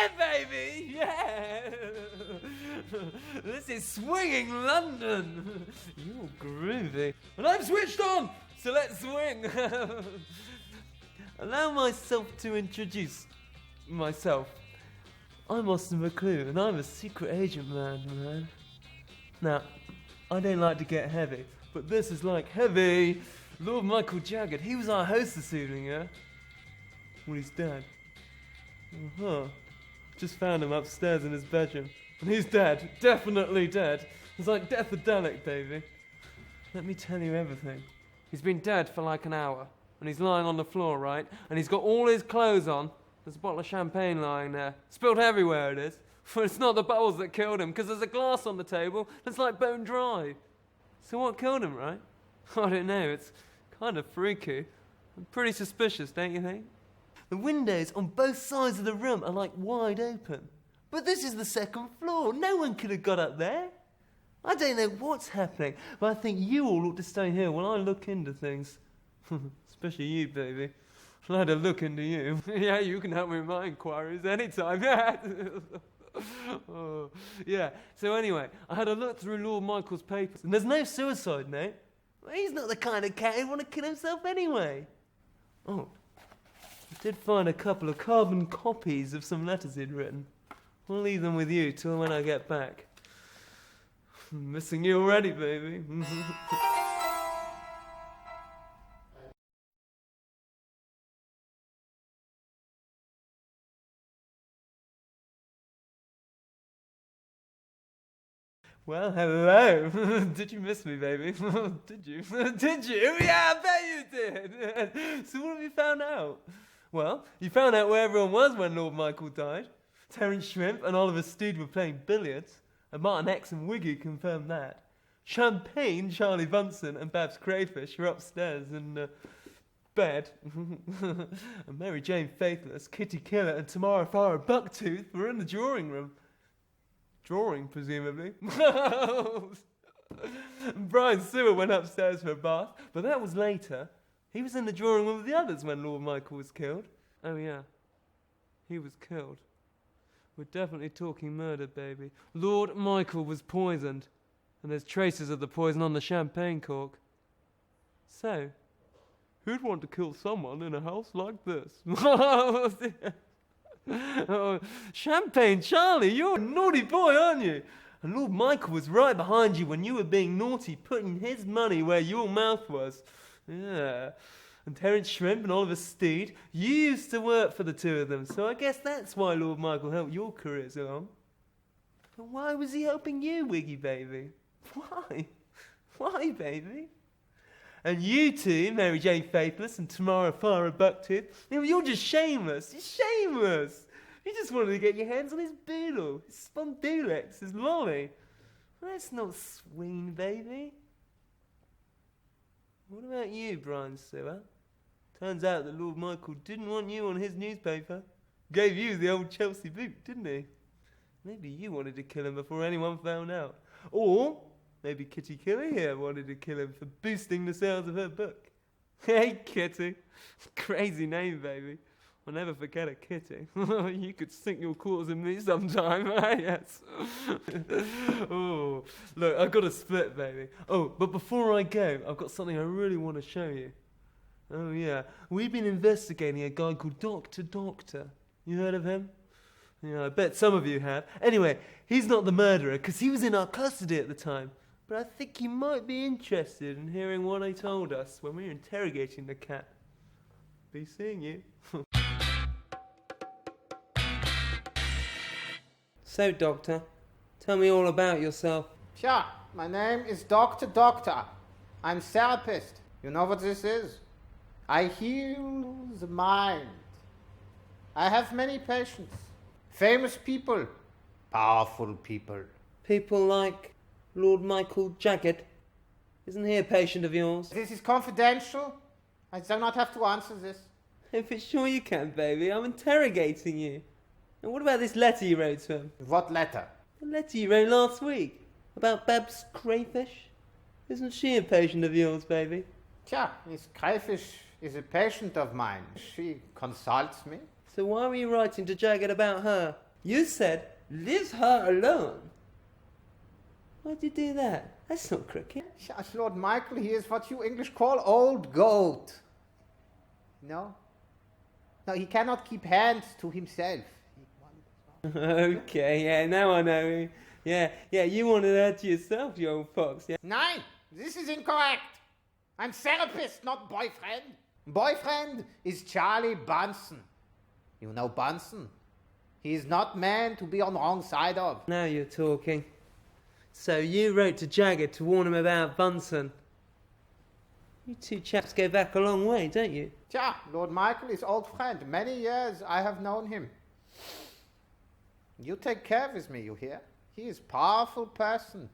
Yeah, baby! Yeah! This is swinging London! You're groovy. And I'm switched on! So let's swing! Allow myself to introduce myself. I'm Austin McClue, and I'm a secret agent man. Now, I don't like to get heavy, but this is like heavy. Lord Michael Jagged, he was our host this evening, yeah? Well, he's dead. Uh-huh. Just found him upstairs in his bedroom. And he's dead. Definitely dead. It's like deathadelic, baby. Let me tell you everything. He's been dead for like an hour. And he's lying on the floor, right? And he's got all his clothes on. There's a bottle of champagne lying there. Spilled everywhere it is. But it's not the bottles that killed him, because there's a glass on the table that's like bone dry. So what killed him, right? I don't know. It's kind of freaky. And pretty suspicious, don't you think? The windows on both sides of the room are like wide open. But this is the second floor. No one could have got up there. I don't know what's happening, but I think you all ought to stay here while I look into things. Especially you, baby. I'll have to look into you. Yeah, you can help me with my inquiries anytime. Oh, yeah. So anyway, I had a look through Lord Michael's papers, and there's no suicide note. He's not the kind of cat who'd want to kill himself anyway. Oh. I did find a couple of carbon copies of some letters he'd written. I'll leave them with you till when I get back. I'm missing you already, baby. Well, hello. Did you miss me, baby? Did you? Did you? Yeah, I bet you did. So what have you found out? Well, you found out where everyone was when Lord Michael died. Terence Shrimp and Oliver Steed were playing billiards, and Martin X and Wiggy confirmed that. Champagne, Charlie Bunsen, and Babs Crayfish were upstairs in bed. And Mary Jane Faithless, Kitty Killer, and Tamara Farah Bucktooth were in the drawing room. Drawing, presumably. Brian Sewell went upstairs for a bath, but that was later. He was in the drawing room with the others when Lord Michael was killed. Oh yeah, he was killed. We're definitely talking murder, baby. Lord Michael was poisoned, and there's traces of the poison on the champagne cork. So, who'd want to kill someone in a house like this? Oh, Champagne Charlie, you're a naughty boy, aren't you? And Lord Michael was right behind you when you were being naughty, putting his money where your mouth was. Yeah. And Terence Shrimp and Oliver Steed, you used to work for the two of them, so I guess that's why Lord Michael helped your careers along. But why was he helping you, Wiggy baby? Why? Why, baby? And you two, Mary Jane Faithless and Tamara Farah Bucktooth, you're just shameless. You're shameless. You just wanted to get your hands on his boodle, his spondulex, his lolly. That's not swing, baby. What about you, Brian Sewell? Turns out that Lord Michael didn't want you on his newspaper. Gave you the old Chelsea boot, didn't he? Maybe you wanted to kill him before anyone found out. Or maybe Kitty Killer here wanted to kill him for boosting the sales of her book. Hey, Kitty. Crazy name, baby. I'll never forget a Kitty. You could sink your quarters in me sometime. Yes. Oh, look, I've got a split, baby. Oh, but before I go, I've got something I really want to show you. Oh, yeah. We've been investigating a guy called Dr. Doctor. You heard of him? Yeah, I bet some of you have. Anyway, he's not the murderer, because he was in our custody at the time. But I think you might be interested in hearing what he told us when we were interrogating the cat. Be seeing you. So, Doctor, tell me all about yourself. Sure, my name is Dr. Doctor. I'm therapist. You know what this is? I heal the mind. I have many patients. Famous people. Powerful people. People like Lord Michael Jagged. Isn't he a patient of yours? This is confidential. I do not have to answer this. For sure you can, baby. I'm interrogating you. And what about this letter you wrote to him? What letter? The letter you wrote last week. About Babs Crayfish. Isn't she a patient of yours, baby? Tja, Miss Crayfish is a patient of mine. She consults me. So why were you writing to Jagged about her? You said, leave her alone. Why'd you do that? That's not crooked. Shush, Lord Michael, he is what you English call old goat. No? No, he cannot keep hands to himself. Okay, yeah, now I know. Yeah, you wanted her to yourself, you old fox, yeah? Nein, this is incorrect. I'm therapist, not boyfriend. Boyfriend is Charlie Bunsen. You know Bunsen? He is not man to be on the wrong side of. Now you're talking. So you wrote to Jagger to warn him about Bunsen. You two chaps go back a long way, don't you? Tja, Lord Michael is old friend. Many years I have known him. You take care with me, you hear? He is powerful person.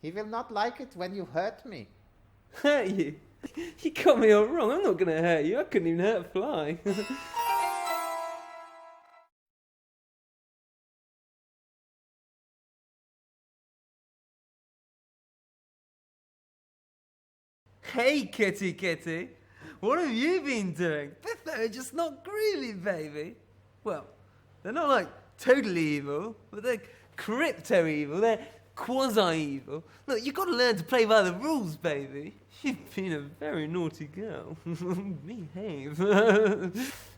He will not like it when you hurt me. Hurt you? You got me all wrong. I'm not going to hurt you. I couldn't even hurt a fly. Hey, kitty. What have you been doing? They're just not groovy, baby. Well, they're not like totally evil, but they're crypto-evil. They're quasi-evil. Look, you've got to learn to play by the rules, baby. You've been a very naughty girl. Behave.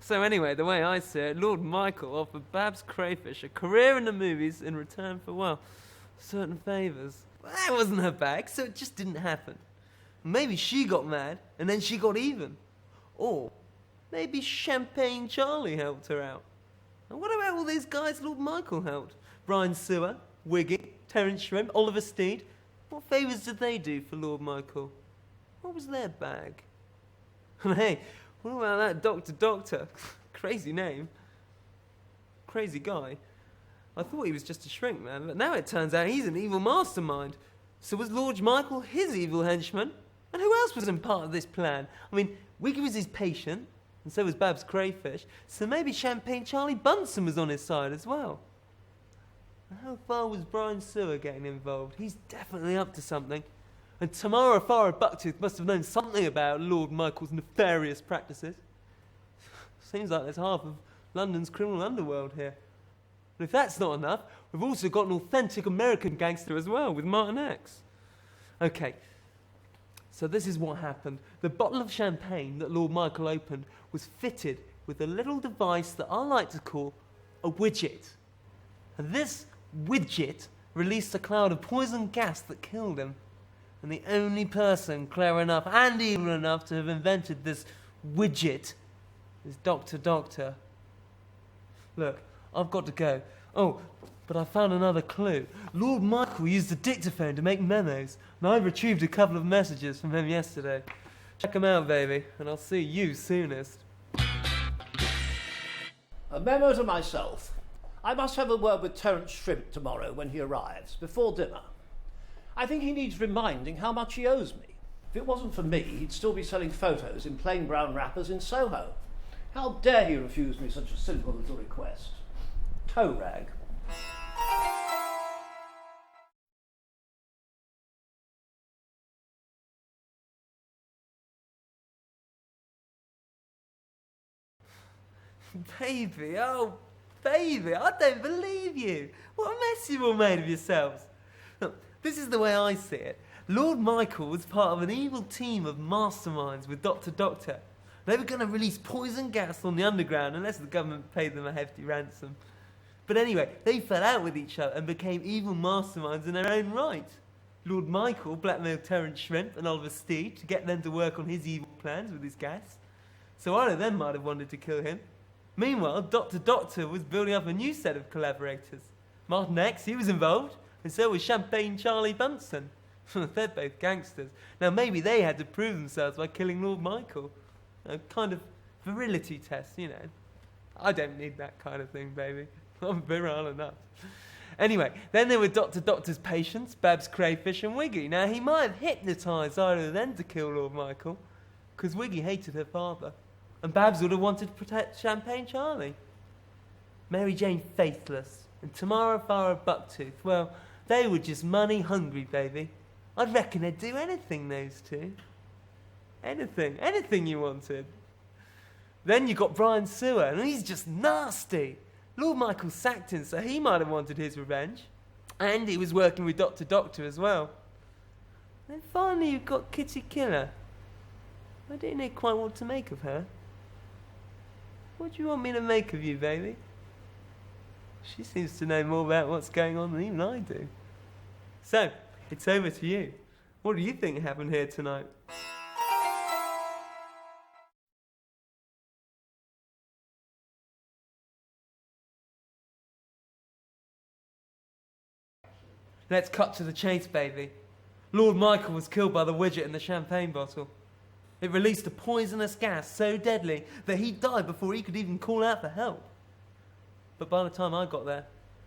So anyway, the way I see it, Lord Michael offered Babs Crayfish a career in the movies in return for, well, certain favours. Well, that wasn't her bag, so it just didn't happen. Maybe she got mad, and then she got even. Or maybe Champagne Charlie helped her out. And what about all these guys Lord Michael helped? Brian Sewer, Wiggy, Terence Shrimp, Oliver Steed. What favours did they do for Lord Michael? What was their bag? And hey, what about that Doctor? Crazy name. Crazy guy. I thought he was just a shrink, man, but now it turns out he's an evil mastermind. So was Lord Michael his evil henchman? And who else was in part of this plan? I mean, Wiggy was his patient, and so was Babs Crayfish, so maybe Champagne Charlie Bunsen was on his side as well. How far was Brian Sewer getting involved? He's definitely up to something. And Tamara Farah Bucktooth must have known something about Lord Michael's nefarious practices. Seems like there's half of London's criminal underworld here. And if that's not enough, we've also got an authentic American gangster as well, with Martin X. Okay, so this is what happened. The bottle of champagne that Lord Michael opened was fitted with a little device that I like to call a widget. And this widget released a cloud of poison gas that killed him. And the only person clever enough and evil enough to have invented this widget is Doctor. Look, I've got to go. Oh, but I found another clue. Lord Michael used a dictaphone to make memos, and I retrieved a couple of messages from him yesterday. Check them out, baby, and I'll see you soonest. A memo to myself. I must have a word with Terence Shrimp tomorrow when he arrives, before dinner. I think he needs reminding how much he owes me. If it wasn't for me, he'd still be selling photos in plain brown wrappers in Soho. How dare he refuse me such a simple little request? Toe rag. Baby, oh, baby, I don't believe you. What a mess you've all made of yourselves. Look, this is the way I see it. Lord Michael was part of an evil team of masterminds with Doctor. They were going to release poison gas on the underground unless the government paid them a hefty ransom. But anyway, they fell out with each other and became evil masterminds in their own right. Lord Michael blackmailed Terence Shrimp and Oliver Steed to get them to work on his evil plans with his gas. So one of them might have wanted to kill him. Meanwhile, Doctor was building up a new set of collaborators. Martin X, he was involved, and so was Champagne Charlie Bunsen. They're both gangsters. Now maybe they had to prove themselves by killing Lord Michael. A kind of virility test, you know. I don't need that kind of thing, baby. I'm virile enough. Anyway, then there were Doctor's patients, Babs Crayfish and Wiggy. Now he might have hypnotised either of them to kill Lord Michael, because Wiggy hated her father. And Babs would have wanted to protect Champagne Charlie. Mary Jane Faithless and Tamara Farah Bucktooth, well, they were just money hungry, baby. I'd reckon they'd do anything, those two. Anything you wanted. Then you got Brian Sewer, and he's just nasty. Lord Michael sacked him, so he might have wanted his revenge. And he was working with Dr. Doctor as well. Then finally you've got Kitty Killer. I don't know quite what to make of her. What do you want me to make of you, baby? She seems to know more about what's going on than even I do. So, it's over to you. What do you think happened here tonight? Let's cut to the chase, baby. Lord Michael was killed by the widget in the champagne bottle. It released a poisonous gas so deadly that he died before he could even call out for help. But by the time I got there,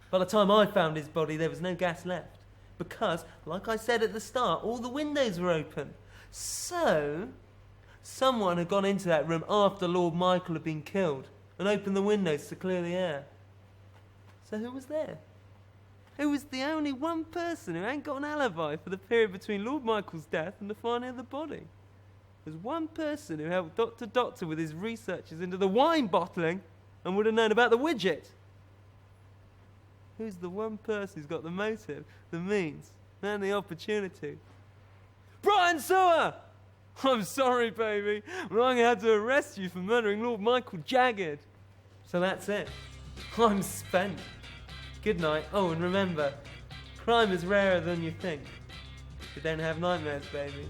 by the time I found his body, there was no gas left. Because, like I said at the start, all the windows were open. So, someone had gone into that room after Lord Michael had been killed and opened the windows to clear the air. So who was there? Who was the only one person who ain't got an alibi for the period between Lord Michael's death and the finding of the body? There's one person who helped Dr. Doctor with his researches into the wine bottling and would have known about the widget. Who's the one person who's got the motive, the means, and the opportunity? Brian Sewer! I'm sorry, baby, but I'm going to have to arrest you for murdering Lord Michael Jagged. So that's it. I'm spent. Good night. Oh, and remember, crime is rarer than you think. You don't have nightmares, baby.